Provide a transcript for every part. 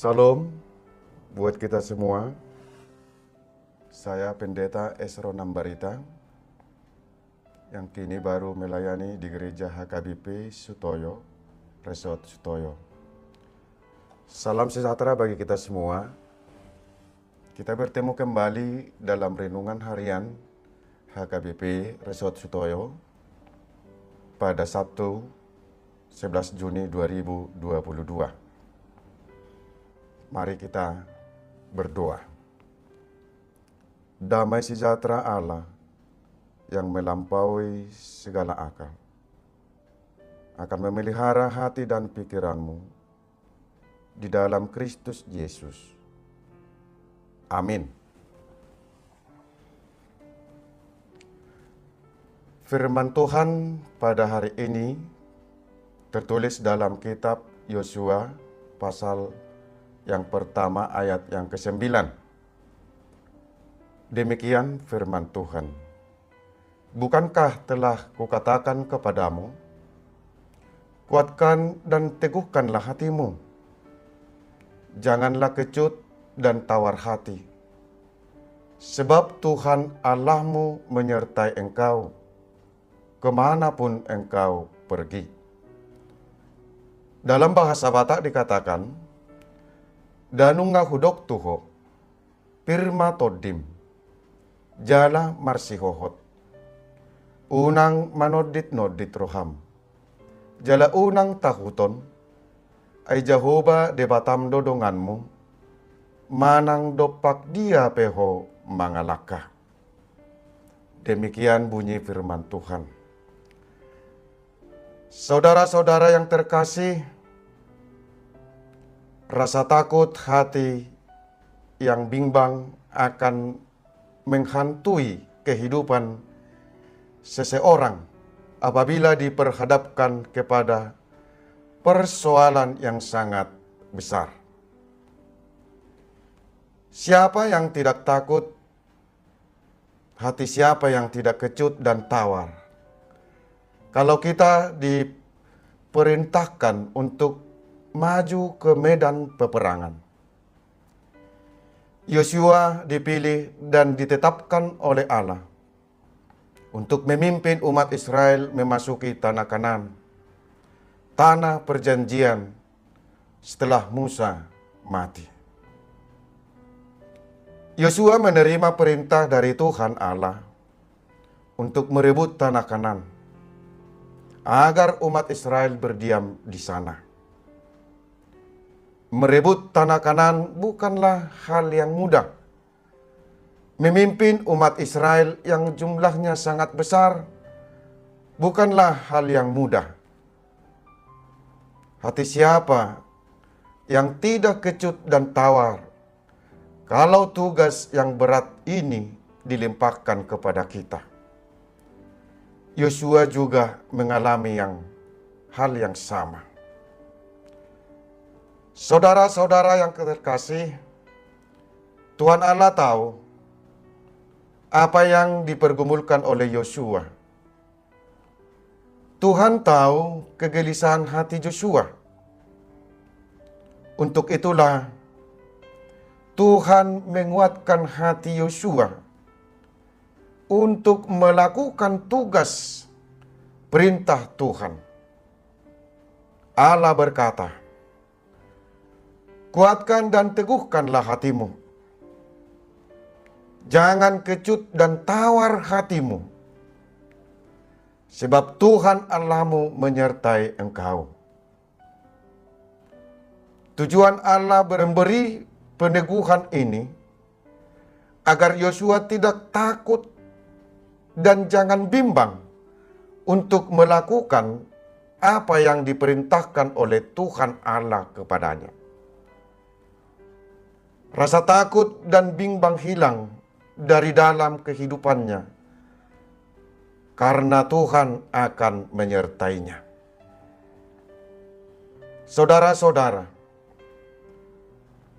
Salam buat kita semua. Saya Pendeta Esro Nambarita yang kini baru melayani di Gereja HKBP Sutoyo, Resort Sutoyo. Salam sejahtera bagi kita semua. Kita bertemu kembali dalam renungan harian HKBP Resort Sutoyo pada Sabtu 11 Juni 2022. Mari kita berdoa. Damai sejahtera Allah yang melampaui segala akal akan memelihara hati dan pikiranmu di dalam Kristus Yesus. Amin. Firman Tuhan pada hari ini tertulis dalam kitab Yosua pasal yang pertama ayat yang ke-9. Demikian firman Tuhan. Bukankah telah kukatakan kepadamu, kuatkan dan teguhkanlah hatimu. Janganlah kecut dan tawar hati. Sebab Tuhan Allahmu menyertai engkau, kemanapun engkau pergi. Dalam bahasa Batak dikatakan, Danunga hudok tuho, pirma todim, jala marsihohot, unang manodit nodit roham, jala unang tahuton, ay Jehovah debatam dodonganmu, manang dopak dia peho mangalaka. Demikian bunyi firman Tuhan. Saudara-saudara yang terkasih, rasa takut hati yang bimbang akan menghantui kehidupan seseorang apabila diperhadapkan kepada persoalan yang sangat besar. Siapa yang tidak takut? Hati siapa yang tidak kecut dan tawar? Kalau kita diperintahkan untuk maju ke medan peperangan. Yosua dipilih dan ditetapkan oleh Allah untuk memimpin umat Israel memasuki tanah Kanaan, tanah perjanjian setelah Musa mati. Yosua menerima perintah dari Tuhan Allah untuk merebut tanah Kanaan agar umat Israel berdiam di sana. Merebut tanah Kanaan bukanlah hal yang mudah. Memimpin umat Israel yang jumlahnya sangat besar bukanlah hal yang mudah. Hati siapa yang tidak kecut dan tawar kalau tugas yang berat ini dilimpahkan kepada kita? Yosua juga mengalami hal yang sama. Saudara-saudara yang terkasih, Tuhan Allah tahu apa yang dipergumulkan oleh Yosua. Tuhan tahu kegelisahan hati Yosua. Untuk itulah Tuhan menguatkan hati Yosua untuk melakukan tugas perintah Tuhan. Allah berkata, kuatkan dan teguhkanlah hatimu. Jangan kecut dan tawar hatimu. Sebab Tuhan Allahmu menyertai engkau. Tujuan Allah memberi peneguhan ini agar Yosua tidak takut dan jangan bimbang untuk melakukan apa yang diperintahkan oleh Tuhan Allah kepadanya. Rasa takut dan bimbang hilang dari dalam kehidupannya karena Tuhan akan menyertainya. Saudara-saudara,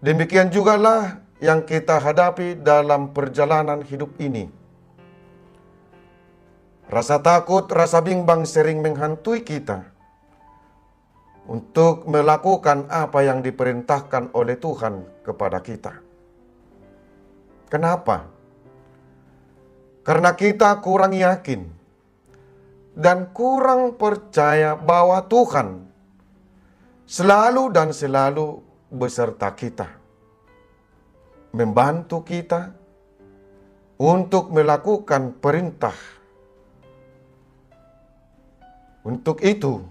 demikian jugalah yang kita hadapi dalam perjalanan hidup ini. Rasa takut, rasa bimbang sering menghantui kita. untuk melakukan apa yang diperintahkan oleh Tuhan kepada kita. Kenapa? Karena kita kurang yakin dan kurang percaya bahwa Tuhan selalu dan selalu beserta kita, membantu kita untuk melakukan perintah. Untuk itu,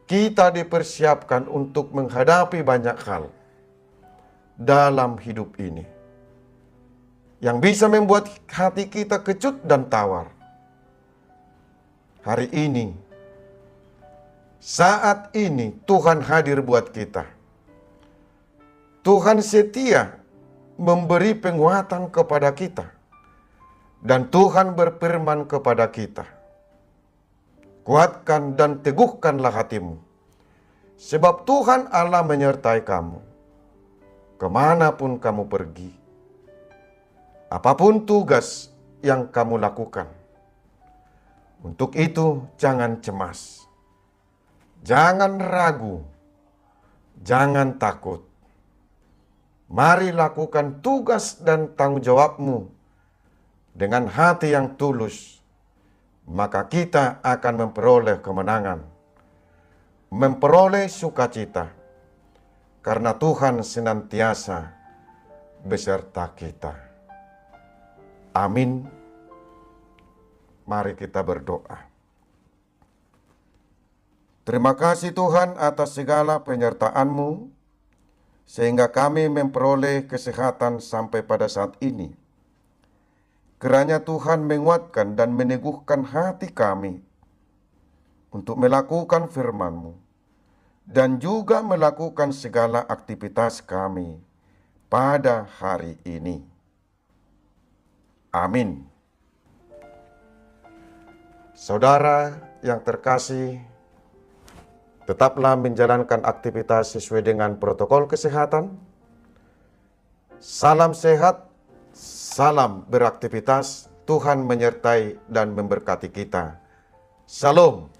kita dipersiapkan untuk menghadapi banyak hal dalam hidup ini yang bisa membuat hati kita kecut dan tawar. Hari ini, saat ini Tuhan hadir buat kita. Tuhan setia memberi penguatan kepada kita. Dan Tuhan berfirman kepada kita, kuatkan dan teguhkanlah hatimu, sebab Tuhan Allah menyertai kamu, kemanapun kamu pergi. Apapun tugas yang kamu lakukan. Untuk itu jangan cemas, jangan ragu, jangan takut. Mari lakukan tugas dan tanggung jawabmu dengan hati yang tulus. Maka kita akan memperoleh kemenangan, memperoleh sukacita, karena Tuhan senantiasa beserta kita. Amin. Mari kita berdoa. Terima kasih Tuhan atas segala penyertaan-Mu, sehingga kami memperoleh kesehatan sampai pada saat ini. Kiranya Tuhan menguatkan dan meneguhkan hati kami untuk melakukan firman-Mu dan juga melakukan segala aktivitas kami pada hari ini. Amin. Saudara yang terkasih, tetaplah menjalankan aktivitas sesuai dengan protokol kesehatan. Salam sehat, salam beraktivitas. Tuhan menyertai dan memberkati kita. Shalom.